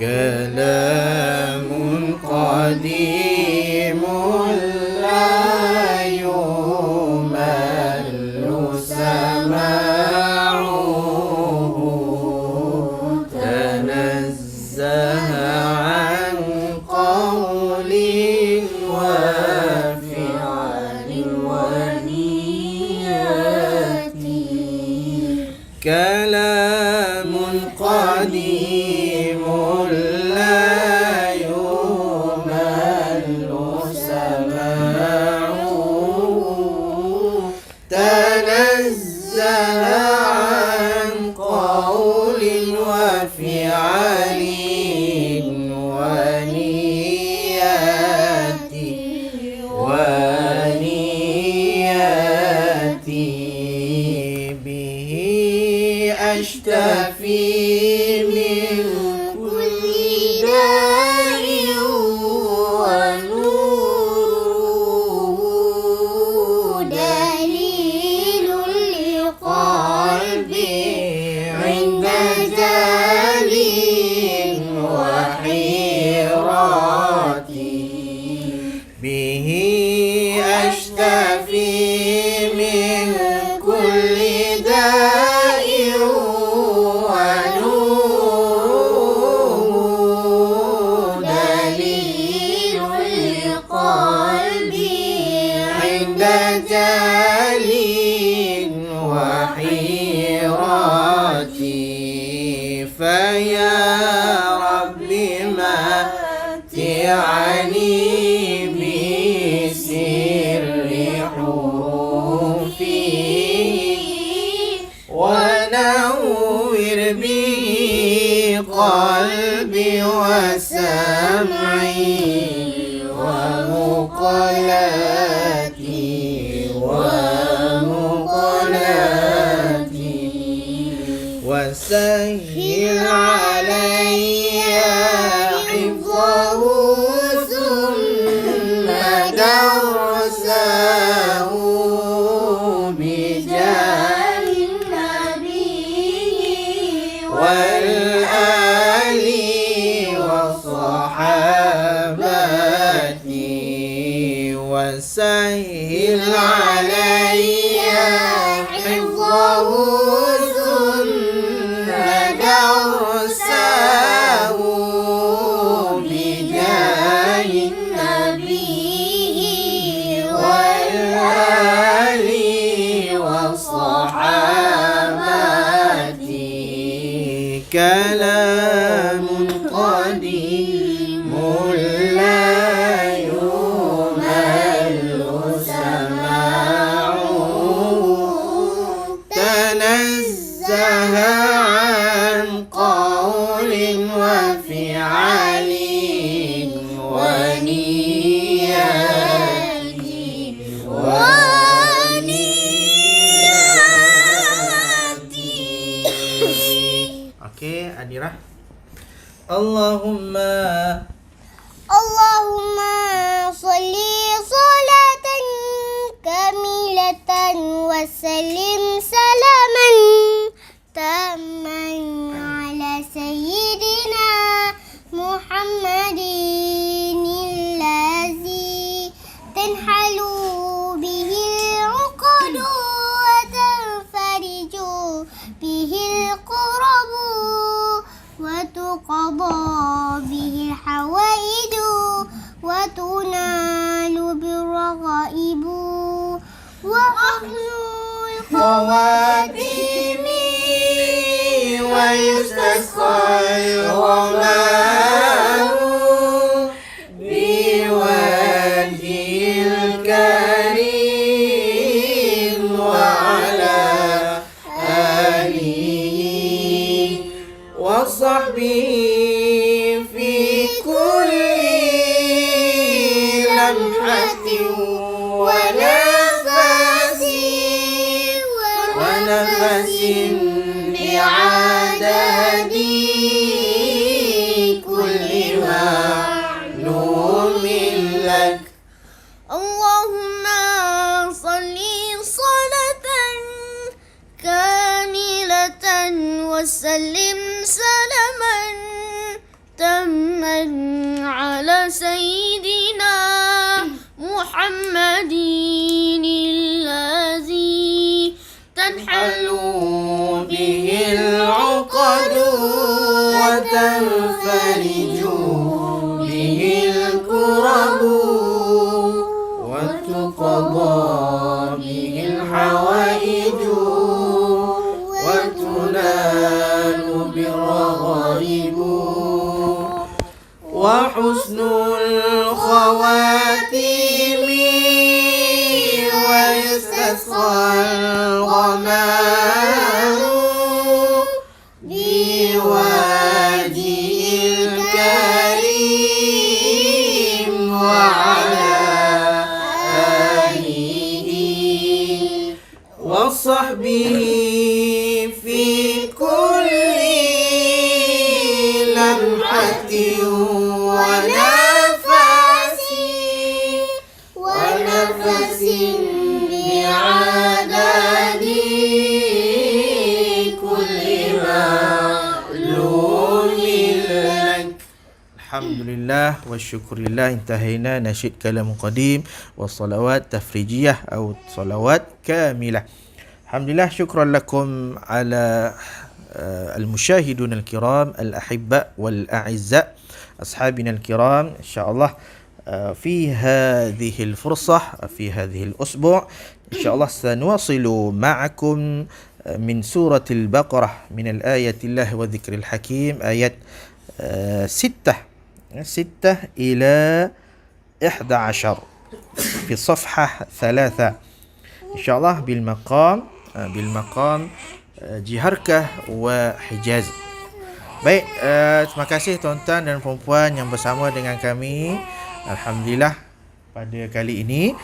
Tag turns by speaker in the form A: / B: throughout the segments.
A: كلام قديم لا يمل سماعه تنزه عن قول وفعل ونية كلام قديم لا يمل سماعه تنزه عن قول وفعل ونية به أشتفي من كل داء ونور دليل لقلبي عند جال وحيرتي به أشتفي من كل داء ونور دليل لقلبي عند جال وحيرتي فيا رب متعني بسر حروفي ونور به قلبي وسمعي ومقلتي وسهل علي حفظه ثم درسه بجاه النبي والآل وصحابته وسهل علي حفظه ثم درسه بجاه النبي والآل وصحابته كلام قديم لا يمل سماعه تنزه عن قول وفعل ونية Okey, Adira. Allahumma
B: salli salatan kamilatan wa sallim salaman tamman ala sayyidina Muhammadin allazi tanhalu bihi al-uqad wa tanfariju bihi al-qurab وتقضى به الحوائج وتنال بالرغائب وأهل
A: الخواتيم ويستسقى الغمام بوجه الكريم وعلى آله وصحبه في كل لمحة ونفس بعدد كل معلوم لك
B: اللهم صل صلاة كاملة وسلم سلاما محمد الذي تنحل
A: به العقد وتنفرج به الكرب وتقضى به الحوائج وتنال بالرغائب وحسن الخواتيم ويستسقى الغمام بوادي الكريم وعلى آله وصحبه في كل لمحة ونفس بعدد كل معلوم لك.
C: Alhamdulillah wa syukurillah intahina nasyid kalam qadim wa salawat tafrijiyah atau salawat kamilah. Alhamdulillah, syukran lakum ala al-musyahidun al-kiram al-ahibba wal-a'izza ashabina al-kiram. InsyaAllah في هذه الفرصة في هذه الأسبوع إن شاء الله سنواصل معكم من سورة البقرة من الآية الله وذكر الحكيم آيات 6 إلى 11 في صفحة 3 إن شاء الله بالمقام Jiharkah wa Hijaz. Baik, terima kasih tuan-tuan dan puan-puan yang bersama dengan kami. Alhamdulillah, pada kali ini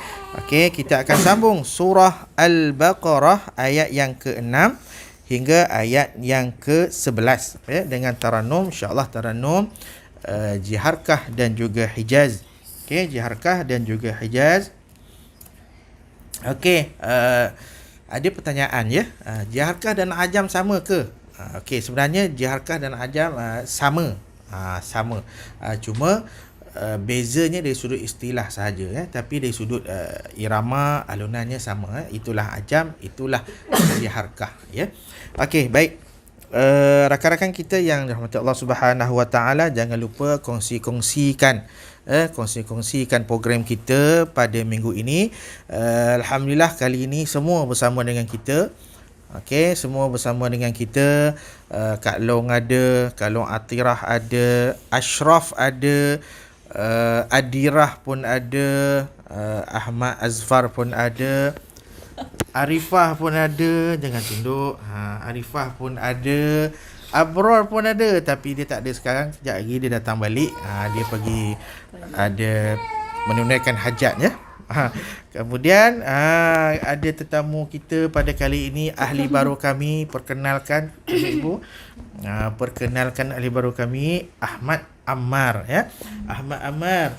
C: kita akan sambung surah Al-Baqarah ayat yang ke-6 hingga ayat yang ke-11 dengan taranum, insya-Allah taranum Jiharkah dan juga Hijaz. Jiharkah dan juga Hijaz. Ada pertanyaan ya. Jiharkah dan ajam sama ke? Sebenarnya Jiharkah dan ajam sama. Cuma bezanya dari sudut istilah sahaja tapi dari sudut irama alunannya sama. Itulah ajam, itulah Jiharkah ya. Baik. Rakan-rakan kita yang dirahmati Allah Subhanahu Wa Taala, jangan lupa kongsikan program kita pada minggu ini. Alhamdulillah kali ini semua bersama dengan kita. Semua bersama dengan kita. Kak Long ada, Kak Long Atirah ada, Ashraf ada, Adirah pun ada, Ahmad Azfar pun ada, Arifah pun ada, jangan tunduk. Arifah pun ada, Abror pun ada, tapi dia tak ada sekarang. Sekejap lagi dia datang balik. Dia pergi ada menunaikan hajat ya. Kemudian ada tetamu kita pada kali ini, ahli baru kami. Perkenalkan Ibu. Perkenalkan ahli baru kami, Ahmad Ammar ya. Ahmad Ammar.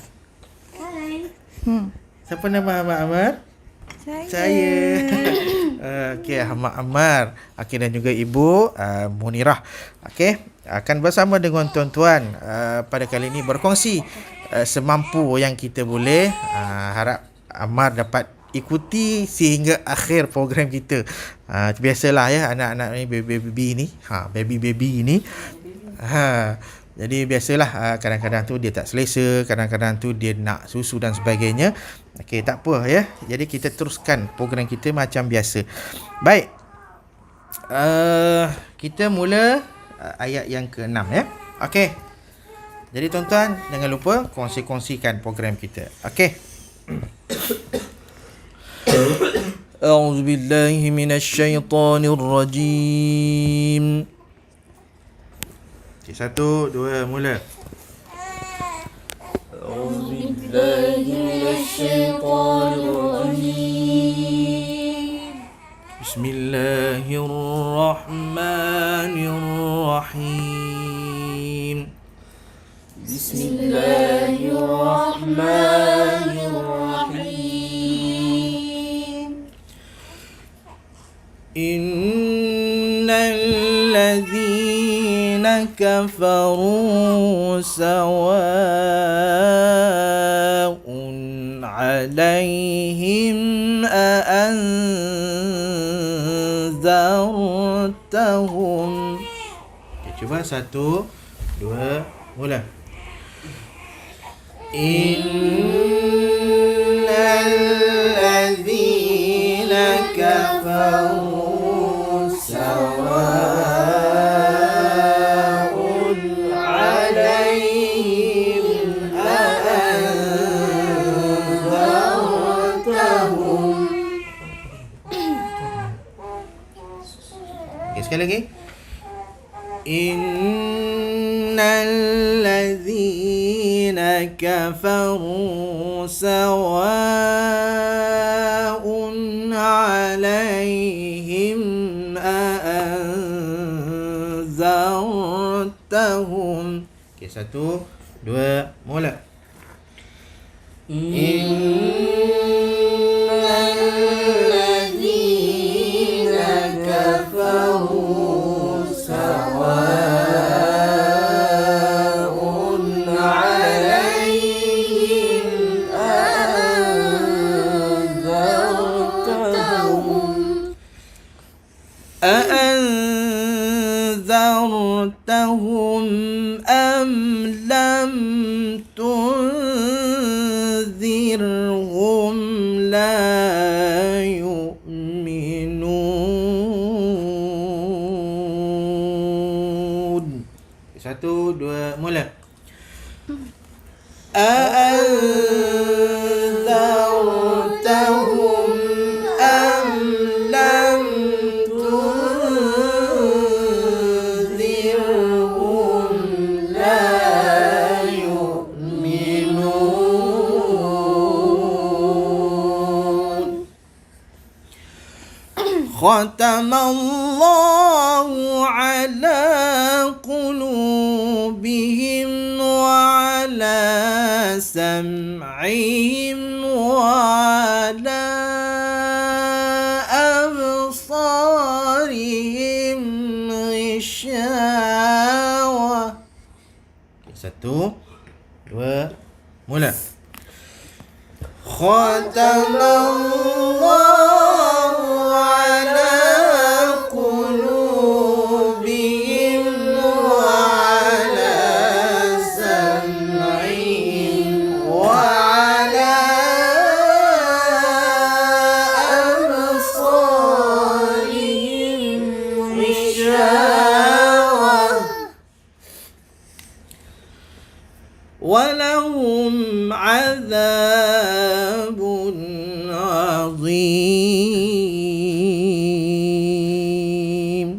D: Hai.
C: Siapa nama Ahmad Ammar? Saya. Ahmad Ammar. Dan juga Ibu Munirah. Akan bersama dengan tuan-tuan pada kali ini berkongsi semampu yang kita boleh. Harap Ammar dapat ikuti sehingga akhir program kita. Biasalah ya, anak-anak ni baby ni. Baby ni. Jadi biasalah kadang-kadang tu dia tak selesa, kadang-kadang tu dia nak susu dan sebagainya. Tak apa ya. Jadi kita teruskan program kita macam biasa. Baik. Kita mula ayat yang ke-6 ya. Jadi tuan-tuan jangan lupa kongsikan program kita. A'udzu billahi minasyaitonir rajim. 1, 2 mula.
A: A'udzu billahi minasyaitonir rajim.
C: Bismillahirrahmanirrahim.
A: Bismillahirrahmanirrahim.
C: Innal ladzina kafaru sawa'un عليهم أأنذرتهم. Okay, cuba 1, 2, mula. Innal ladzina kafaru sawa'un 'alaihim a'anzartahum. Okay, sekali lagi. Innal ladzina kafaru sawa'un 'alaihim a'anzartahum. Okay, 1, 2, mula. Innal ladzina kafaru sawa'un 'alaihim أأنذرتهم أم لم تنذرهم لا يؤمنون. 1, 2, mula. أأنذرتهم أم لم تنذرهم لا يؤمنون. ختم الله على قلوبهم وعلى سمعهم وعلى أبصارهم غشاوة. 1, 2, mula. ختم الله على قلوبهم وعلى سمعهم وعلى أبصارهم غشاوة ولهم عذاب عظيم.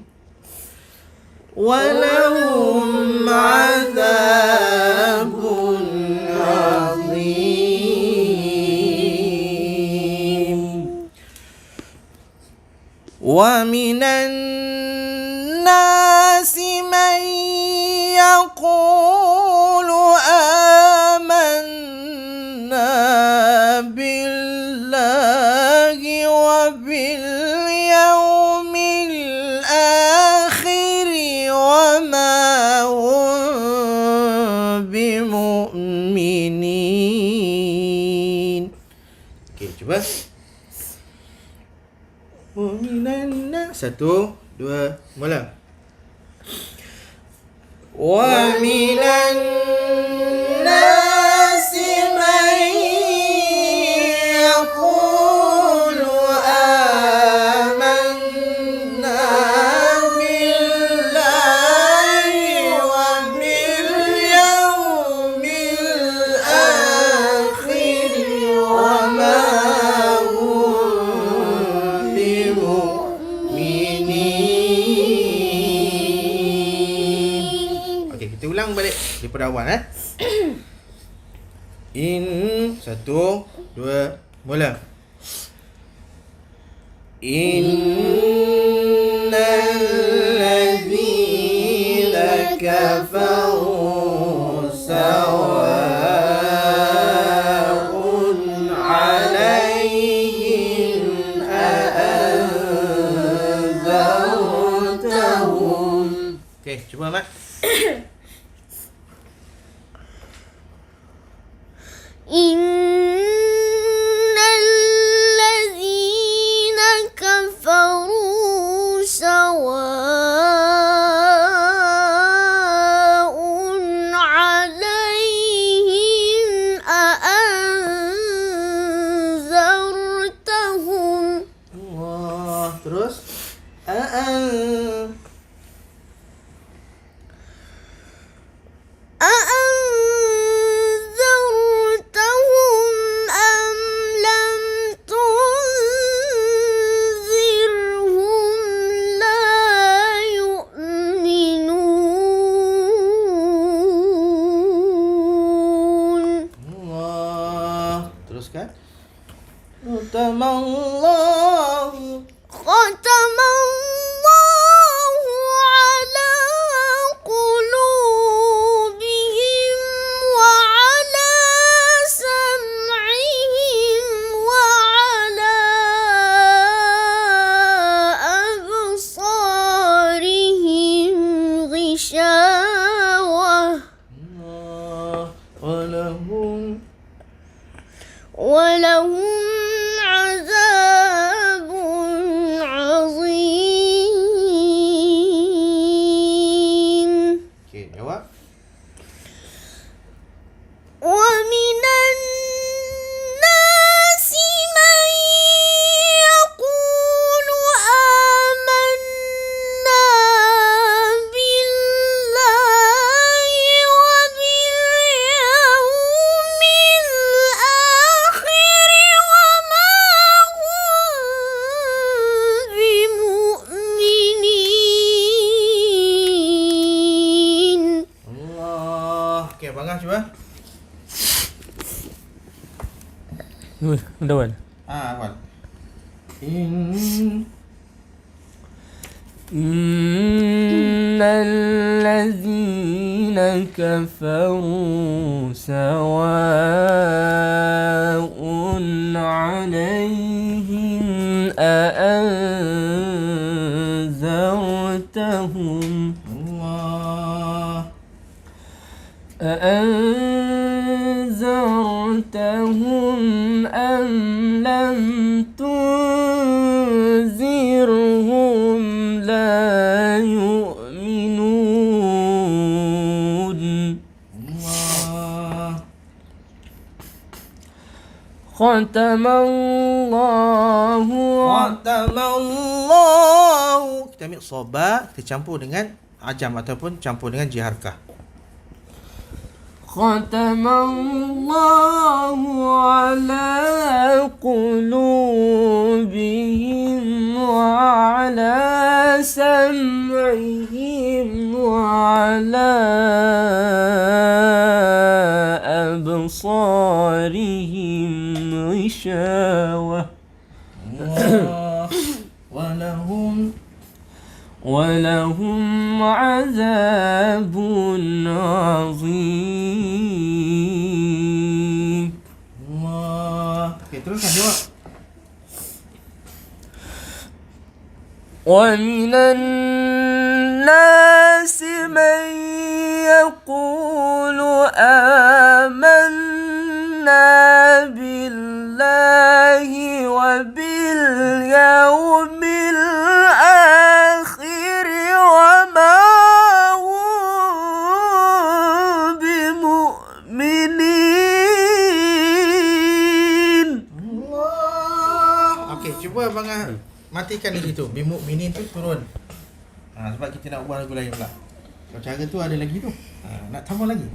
C: ولهم عذاب عظيم. ومن الناس من يقول آمنا بالله وباليوم الآخر وما هم بمؤمنين. Okay, cuba. ومن 1, 2, mula. ومن الناس من يقول آمنا بالله وباليوم الآخر وما هم بمؤمنين. Okey, kita ulang balik daripada awal In 1, 2, mula. Innal ladzina kafaru sawa'un 'alaihim a'anzartahum. Okey, cuba Mat.
B: إن
C: khatamallahu
B: ختم الله على قلوبهم وعلى سمعهم وعلى أبصارهم غشاوة ولهم عذاب عظيم.
C: Okey, jawab.
B: ومن الناس من يقول آمنا بالله وباليوم الآخر وما هم بمؤمنين.
C: Allah. Okey, Abang cuba.
A: Udah Wan.
C: Awal.
A: إن الذين كفروا سواء عليهم أأنذرتهم أم لم تنذرهم لا يؤمنون. ختم الله
C: Khatamallahu. Kita ambil soba, kita campur dengan ajam ataupun campur dengan jiharkah.
A: ختم الله على قلوبهم وعلى سمعهم وعلى أبصارهم غشاوة ولهم عذاب عظيم.
C: Okey, teruskan jawab.
A: ومن الناس من يقول آمنا بالله وباليوم الآخر وما هم بمؤمنين.
C: Okey, cuba Abang matikan di situ. Bimukminin tu turun. Sebab kita nak ubah lagu lain pula. Kalau cara tu ada lagi tu. Nak tambah lagi.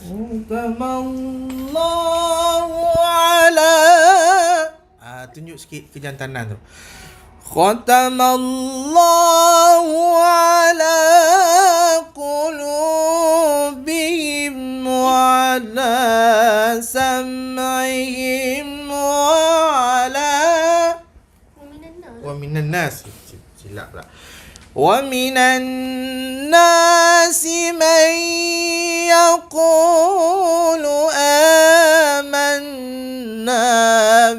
C: Khatamallahu ala. Tunjuk sikit kejantanan tu. Khatamallahu ala qulubihim wa ala sam'ihim wa ala wa minan nas. Silap pula. Wa minan nasi man yaqulu amanna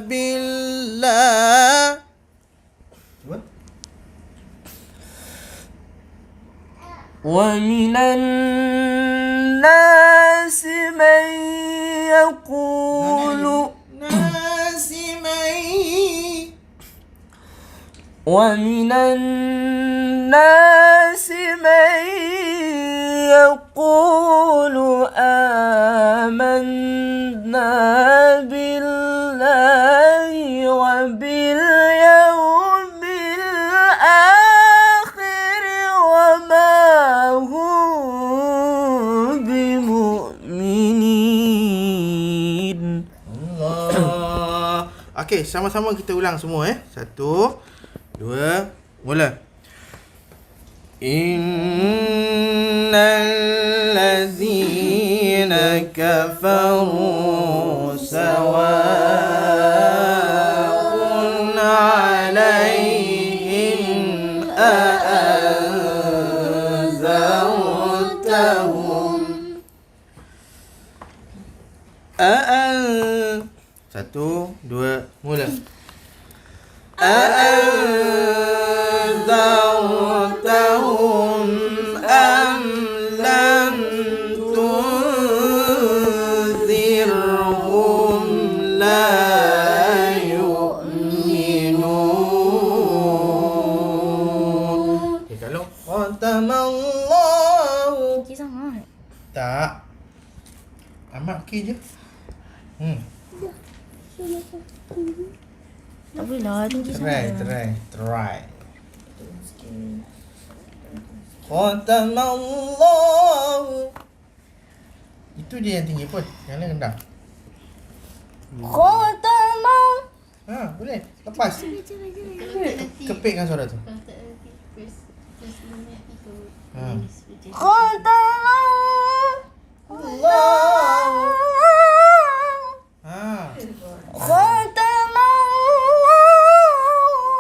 C: billah. Cuba.
A: ومن الناس من يقول ومن الناس من يقول آمنا بالله وباليوم الآخر وما هم بمؤمنين.
C: Allah. Okey, sama-sama kita ulang semua 1, 2, mula. Innal ladzina kafaru sawa Satu, dua, mula. أأنذرتهم أم لم تنذرهم لا يؤمنون. Kalau khatamallahu.
B: Okey sangat.
C: Tak. Amat okey je.
B: Tak boleh lah, tinggi sangat.
C: Try. Khatamallahu. Itu je yang tinggi pun. Yang lain rendah.
B: Khatamah.
C: Boleh. Lepas. Kepitkan suara tu.
B: Khatamah.
C: Allah.
B: Khatamah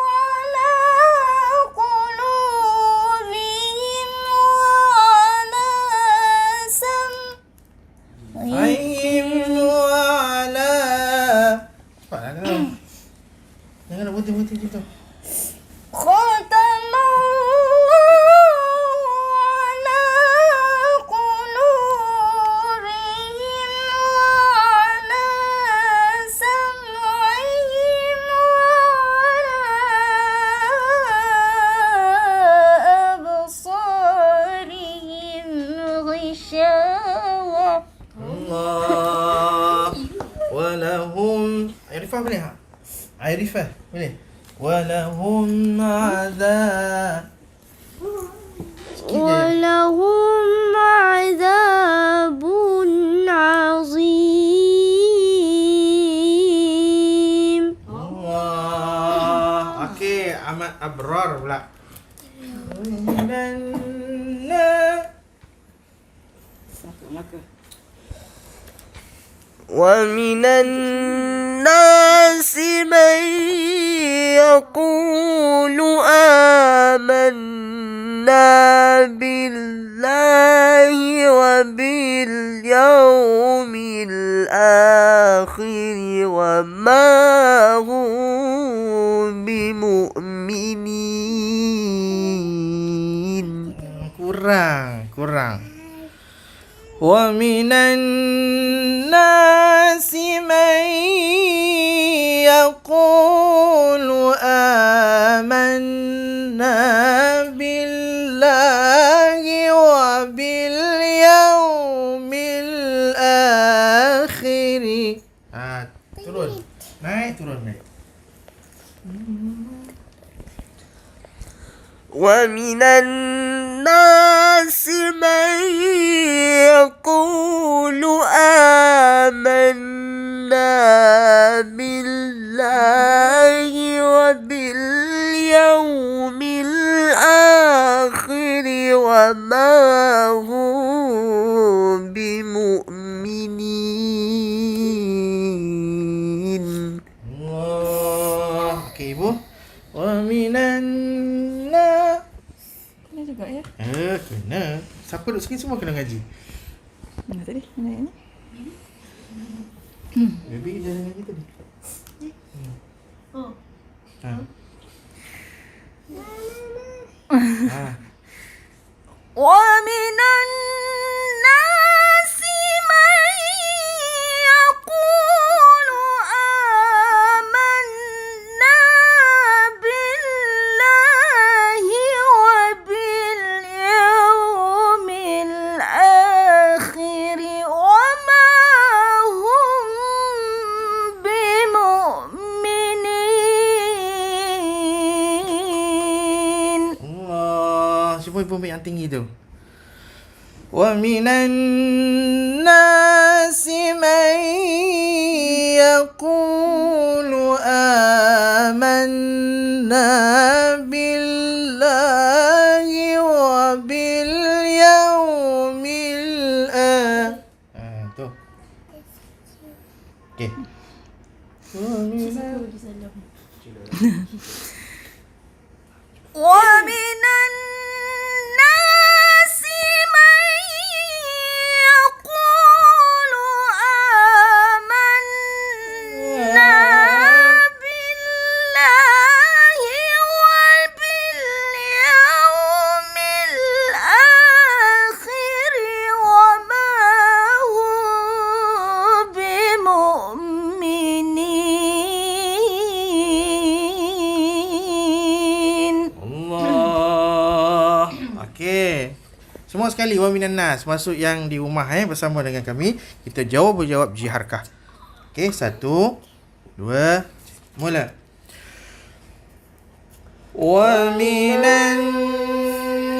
B: ala qulubihim wa ala
C: Aim wala. Cepatlah kau. Jangan nak berhenti macam tu. Allah. Walahum. Arifah boleh tak? Arifah boleh. Walahum azab.
B: ولهم عذاب عظيم.
C: Allah. Okey, Ahmad Abrar pula.
A: ومن الناس من يقول آمنا بالله وباليوم الآخر وما هم بمؤمنين.
C: Kurang. ومن الناس من يقول آمنا بالله وباليوم الآخر. Turun. Naik.
A: ومن الناس من يقول آمنا بالله وباليوم الآخر وما هم بمؤمنين.
C: Okey, Ibu. ومن الناس.
D: Kena juga ya.
C: Kena. Siapa duduk sini semua kena ngaji.
D: Mana tadi? Mana ini?
C: Baby jangan ngaji tadi.
B: ومن الناس من يقول آمنا بالله وباليوم الآخر وما هم بمؤمنين.
C: Allah. Cuba ibu ambil yang tinggi tu. ومن الناس من يقول آمنا بالله وباليوم الآخر. Tu. Okey.
B: ومن الناس من
C: Sama sekali wa minan nas. Masuk yang di rumah bersama dengan kami. Kita jawab jiharkah. Okey, 1 2 mula. Wa minan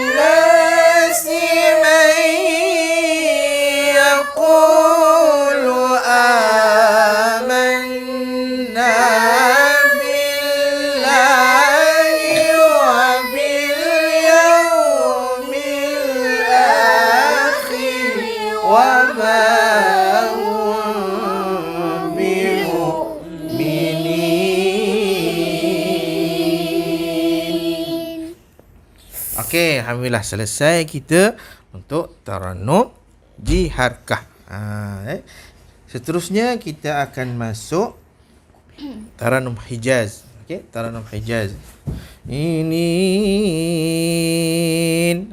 C: nasi man yaqulu amanna billahi wa bil yawmil akhir wa ma hum bimu'minin. Okey, alhamdulillah selesai kita untuk Tarannum jiharkah. Seterusnya kita akan masuk Tarannum Hijaz. Okey, Tarannum Hijaz. Ini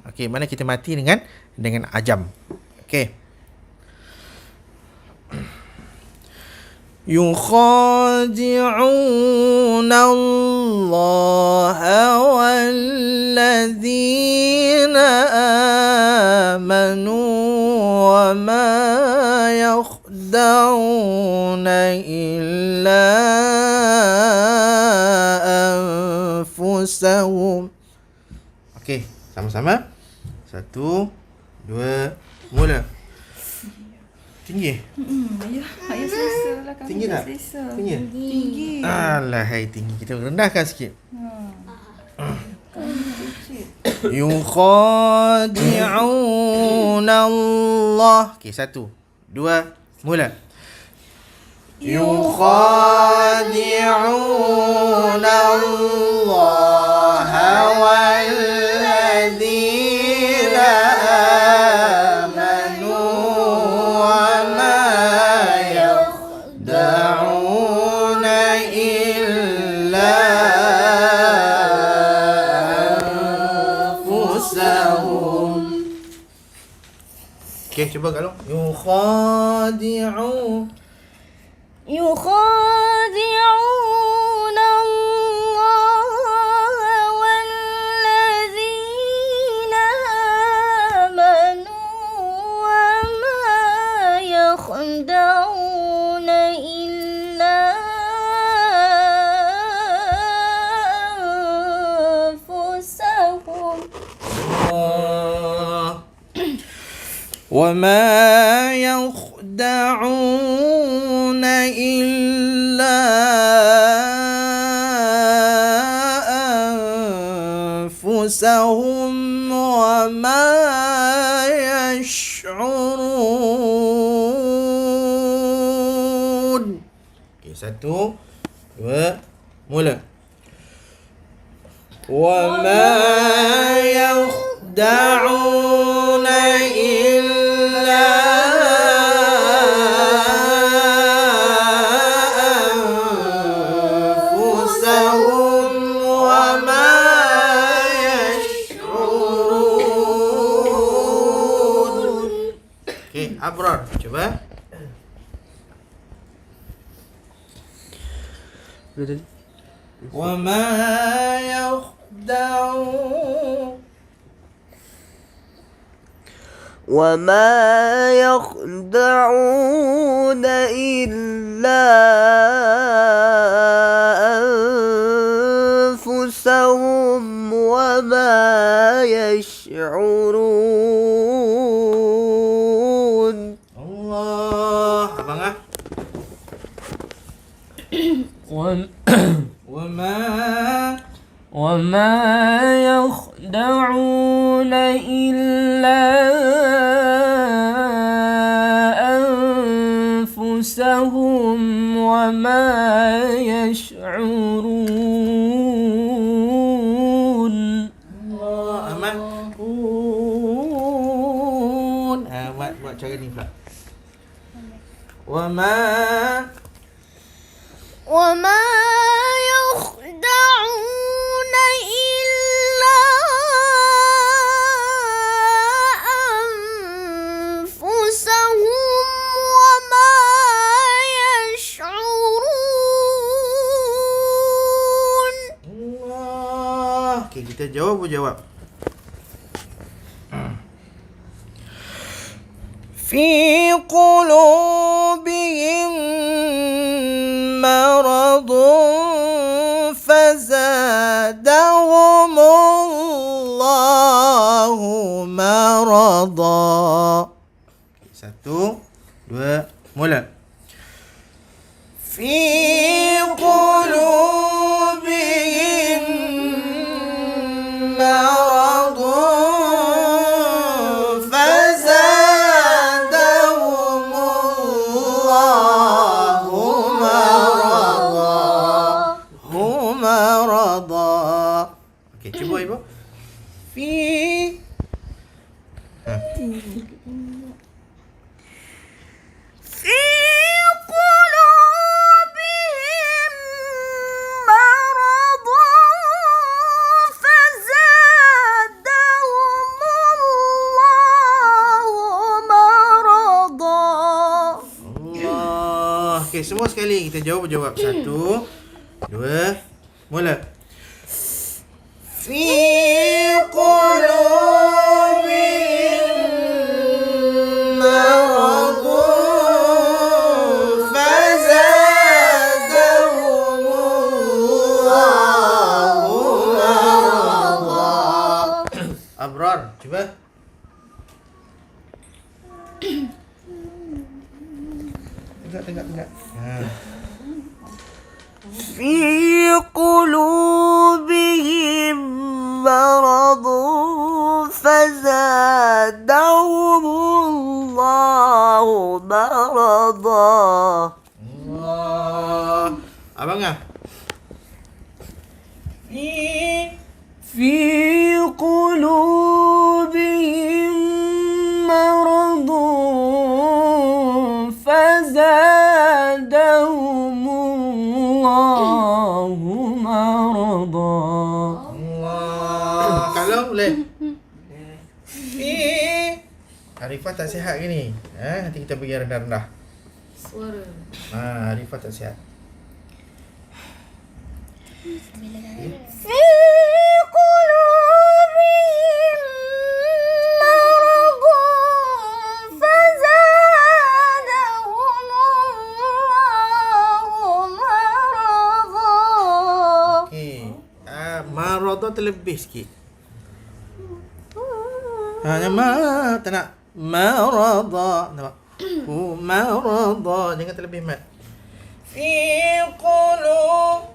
C: okey, mana kita mati dengan ajam. Okey. يخادعون الله والذين آمنوا وما يخدعون إلا أنفسهم. Okey, sama-sama. 1 2 mula. Tinggi?
D: Ayah selesa lah kami.
C: Tinggi tak?
D: Selesa.
C: Tinggi?
D: Tinggi.
C: Alah, hai tinggi. Kita rendahkan sikit. Yukhadi'un Allah. Okey, 1 2 mula. Yukhadi'un Allah walladzina amanu wa ma yakhda'una illa anfusahum. Okey, cuba kalau yukhadi'un
B: يخادعون الله والذين آمنوا وما يخدعون إلا أنفسهم
C: وما يخدعون إلا أنفسهم وما يشعرون. Okay, 1 2 mula. وما يخدعون إلا أنفسهم وما يشعرون. Okay, Abrar, coba. وما يخدعون
A: وما يخدعون إلا أنفسهم وما يشعرون.
C: Allah, abang ah.
E: وما يخدعون إلا أنفسهم وما يشعرون.
C: Allah, Ahmad. Ahmad buat cara ni pula.
B: وما يخدعون إلا أنفسهم وما يشعرون.
C: Allah. Okey, kita jawab. في قلوبهم مرض فزادهم الله مرضا. Satu, dua, mula. في قلوبهم مرض فزادهم الله مرضا. Okey, cuba ibu. في
B: في قلوبهم مرض فزادهم الله مرضا.
C: Allah. Okey, semua sekali kita jawab. Satu, dua, mula. Fi qulubihim maradun fazadahum Allahu marada. Abrar, cuba. Tegak.
A: في قلوبهم مرض فزادهم الله مرضا.
C: Allah. Abang ah.
E: في قلوبهم مرض فزادهم الله مرضا.
C: Allah. Kalau boleh. Arifah tak sihat ke ni? Nanti kita pergi rendah-rendah.
D: Suara.
C: Arifah tak sihat.
B: في قلوبهم مرض فزادهم الله مرضا.
C: Okey. Marada terlebih sikit. Tak nak. Marada. Nampak? Marada. Jangan terlebih mat. Fi qulub.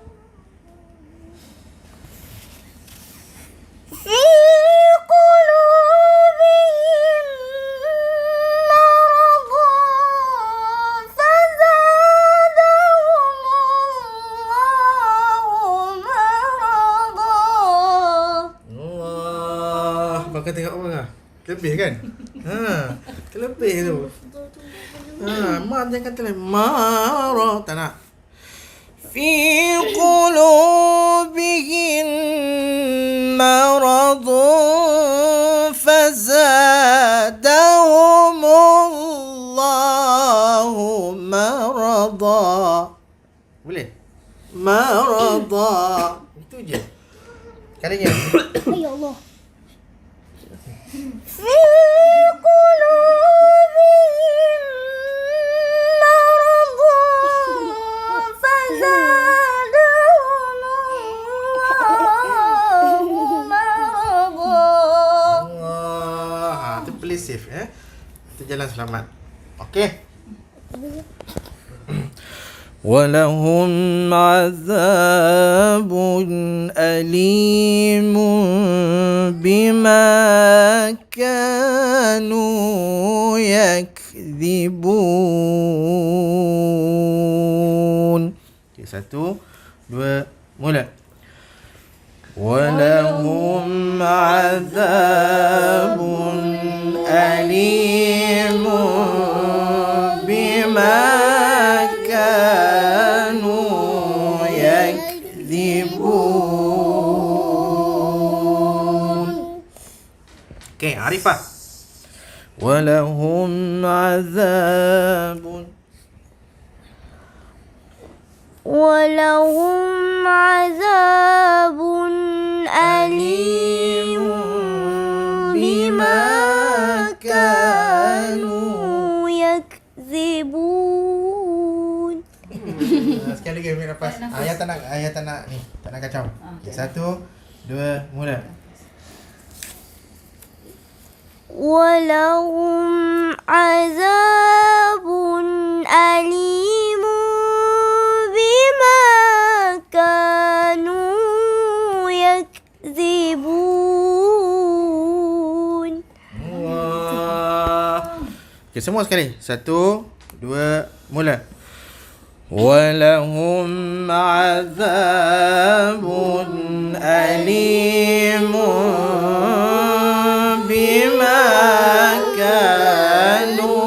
B: في قلوبهم مرض فزادهم الله مرضا.
C: Allah. Abang tengok apa lah? Terlebih kan? Terlebih tu. Mat jangan terlebih. Marah. Tak nak. Fi qulubihim مرض فزادهم الله مرضا. Boleh? Marada. Itu je. Kalinya.
B: Ya Allah. في قلوبهم مرض فزادهم الله مرضا.
C: Allah. Tu play safe Itu jalan selamat. Okey. ولهم عذاب أليم بما كانوا يكذبون. Okay, 1, 2, mula. ولهم عذاب أليم بما كانوا يكذبون. Okay, Arifah. ولهم عذاب
B: ولهم عذاب أليم بما كانوا
C: sekali lagi ambil nafas.
D: Tarik nafas.
C: Ayah tak nak ni. Tak nak kacau. Okay, 1, 2, mula.
B: ولهم عذاب أليم بما كانوا يكذبون.
C: Wah. Okay, semua sekali. 1, 2, mula. ولهم عذاب أليم بما كانوا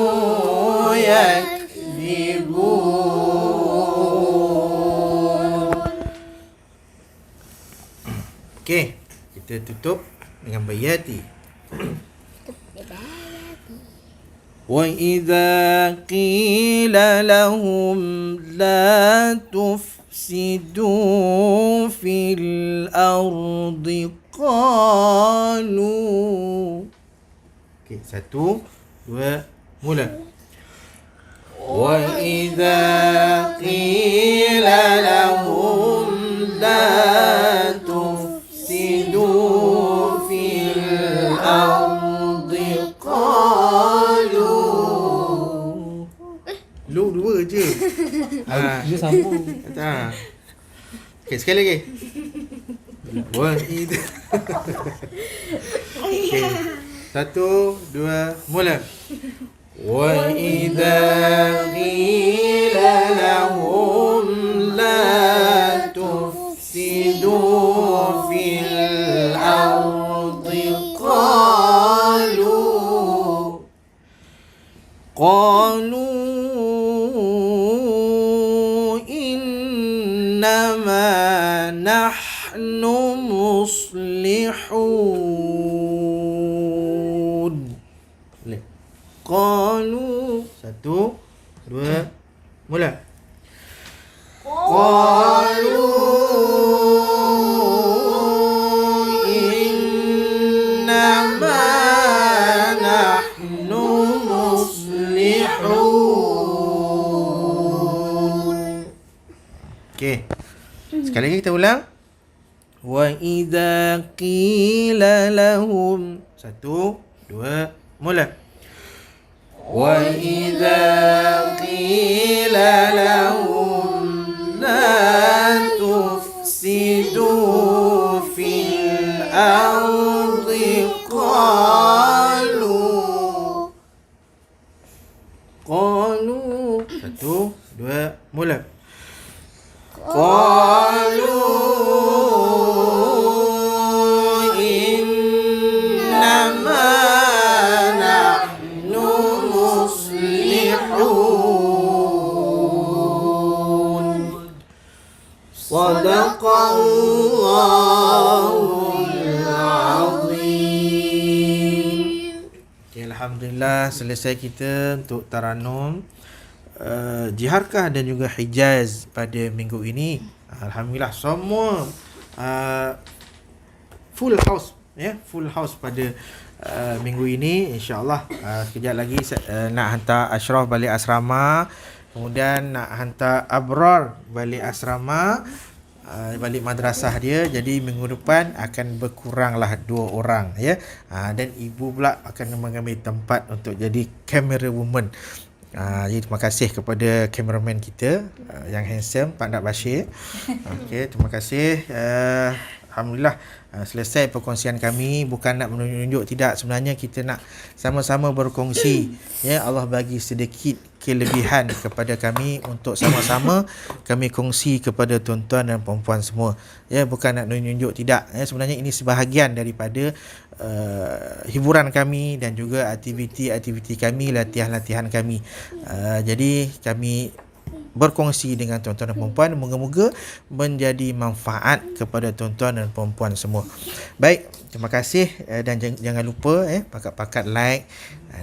C: يكذبون. Okey, kita tutup dengan bayati. وَإِذَا قِيلَ لَهُمْ لَا تُفْسِدُوا فِي الْأَرْضِ قَالُوا. Okey, 1, 2, mula. وَإِذَا قِيلَ لَهُمْ لَا تُفْسِدُوا فِي الْأَرْضِ قَالُوا. Lu dua je.
E: Dia sambung.
C: Tak. Okey, sekali lagi. Wahid. Okey. 1, 2, mula. Wa idza qila lahum la tufsidu fil ardi qalu innama nahnu muslihun. Qalu. 1, 2, mula. Qalu innama nahnu muslihun. Okey. Sekali lagi kita ulang. Wa idza qila lahum. 1, 2, mula. وَإِذَا قِيلَ لَهُمْ لَا تُفْسِدُوا فِي الْأَرْضِ قَالُوا. 1, 2, mula. قَالُوا إِنَّمَا Sadaqallahul Azim. Okay, Alhamdulillah selesai kita untuk Taranum Jiharkah dan juga Hijaz pada minggu ini. Alhamdulillah semua full house, ya, full house pada minggu ini. InsyaAllah sekejap lagi nak hantar Ashraf balik asrama. Kemudian nak hantar Abrar balik asrama, balik madrasah dia. Jadi minggu depan akan berkuranglah 2 orang, ya. Dan ibu pula akan mengambil tempat untuk jadi camera woman. Jadi terima kasih kepada cameraman kita yang handsome, Pak Nak Bashir. Okey, terima kasih. Alhamdulillah selesai perkongsian kami. Bukan nak menunjuk, tidak. Sebenarnya kita nak sama-sama berkongsi, ya. Allah bagi sedikit kelebihan kepada kami untuk sama-sama kami kongsi kepada tuan-tuan dan puan-puan semua, ya. Bukan nak menunjuk, tidak, ya. Sebenarnya ini sebahagian daripada hiburan kami dan juga aktiviti-aktiviti kami, latihan-latihan kami. Jadi kami berkongsi dengan tuan-tuan dan puan-puan. Moga-moga menjadi manfaat kepada tuan-tuan dan puan-puan semua. Baik, terima kasih dan jangan lupa pakat-pakat like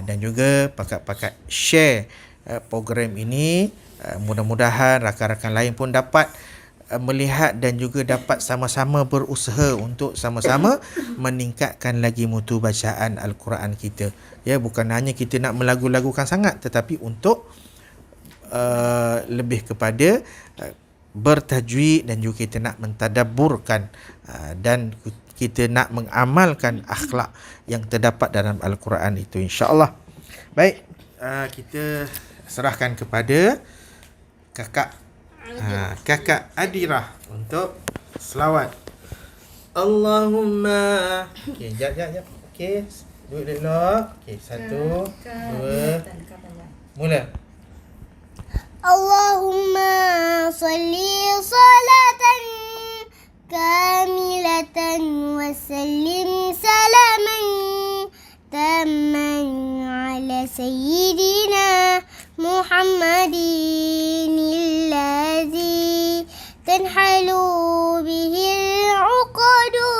C: dan juga pakat-pakat share program ini. Mudah-mudahan rakan-rakan lain pun dapat melihat dan juga dapat sama-sama berusaha untuk sama-sama meningkatkan lagi mutu bacaan Al-Quran kita. Ya, bukan hanya kita nak melagu-lagukan sangat, tetapi untuk lebih kepada bertajwid dan juga kita nak mentadabburkan dan kita nak mengamalkan akhlak yang terdapat dalam Al-Quran itu, insya-Allah. Baik, kita serahkan kepada kakak kakak Adirah untuk selawat. Allahumma. Okey, jap. Okey, duduk dulu. Okey, 1 2 mula.
B: Allahumma salli salatan kamilatan wa sallim salaman tamman ala sayyidina Muhammadin alladhi tanhalu bihi al-uqadu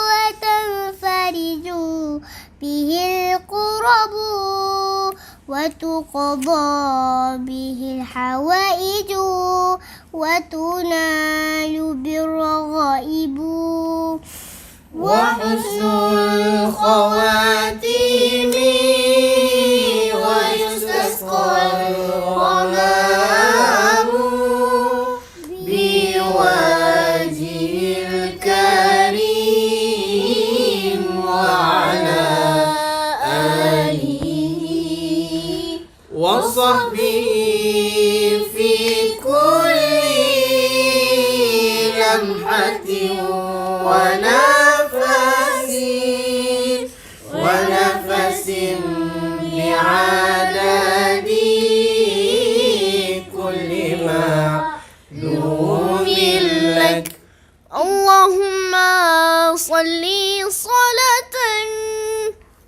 B: wa tanfariju bihi al-qurabu wa tuqadha bihi al-hawa'iju wa tunalu bir-raghaibu wa husnul khawatimi wa yustasqal ghamamu biwajhil karim wa ala alihi wa sahbihi fi kulli lamhatin wa nafasin bi'adadi kulli ma'lumin lak. Allahumma salli salatan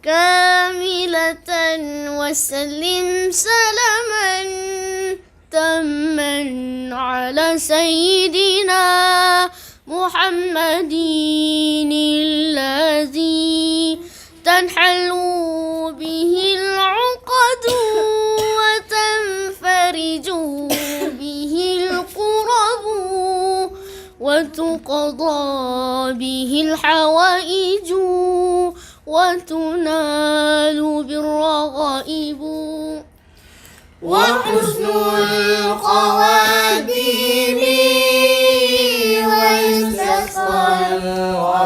B: kamilatan wa sallim salaman tamman ala sayyidina Muhammadin alladhi tanhalu bihi al-uqadu wa tanfariju bihi al-qurabu wa tuqadha bihi al-hawaiju wa tunalu bir-raghaibu wa husnul qawadimi wa yustasqal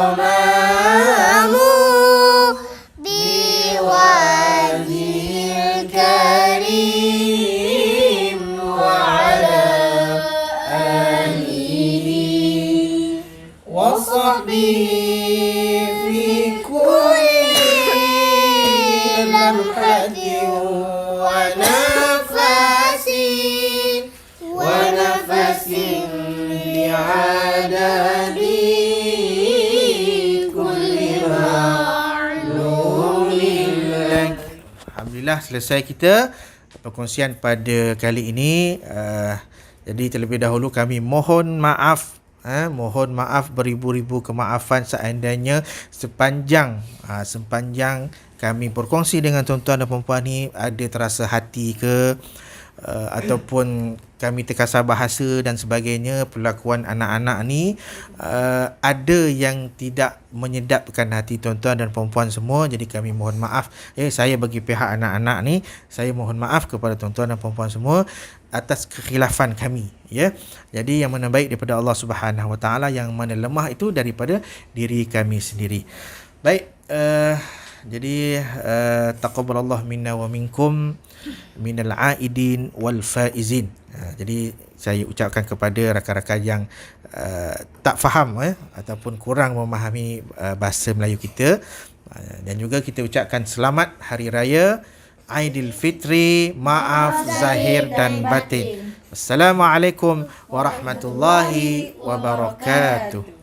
B: ghamamu biwajhil karim wa ala alihi wa sahbihi fi kulli lamhatin wa nafasin bi'adadi kulli ma'lumin lak. Alhamdulillah, selesai kita perkongsian pada kali ini. Jadi terlebih dahulu kami mohon maaf, mohon maaf beribu-ribu kemaafan seandainya sepanjang kami berkongsi dengan tuan-tuan dan puan-puan ni ada terasa hati ke ataupun kami terkasar bahasa dan sebagainya, perlakuan anak-anak ni ada yang tidak menyedapkan hati tuan-tuan dan puan-puan semua. Jadi kami mohon maaf. Saya bagi pihak anak-anak ni, saya mohon maaf kepada tuan-tuan dan puan-puan semua atas kekhilafan kami, ya. Jadi yang mana baik daripada Allah Subhanahu Wa Taala, yang mana lemah itu daripada diri kami sendiri. Baik, jadi taqabbalallahu minna wa minkum minal aidin wal faizin. Jadi saya ucapkan kepada rakan-rakan yang tak faham ataupun kurang memahami bahasa Melayu kita, dan juga kita ucapkan selamat Hari Raya Aidilfitri, maaf zahir dan batin. Assalamualaikum warahmatullahi wabarakatuh.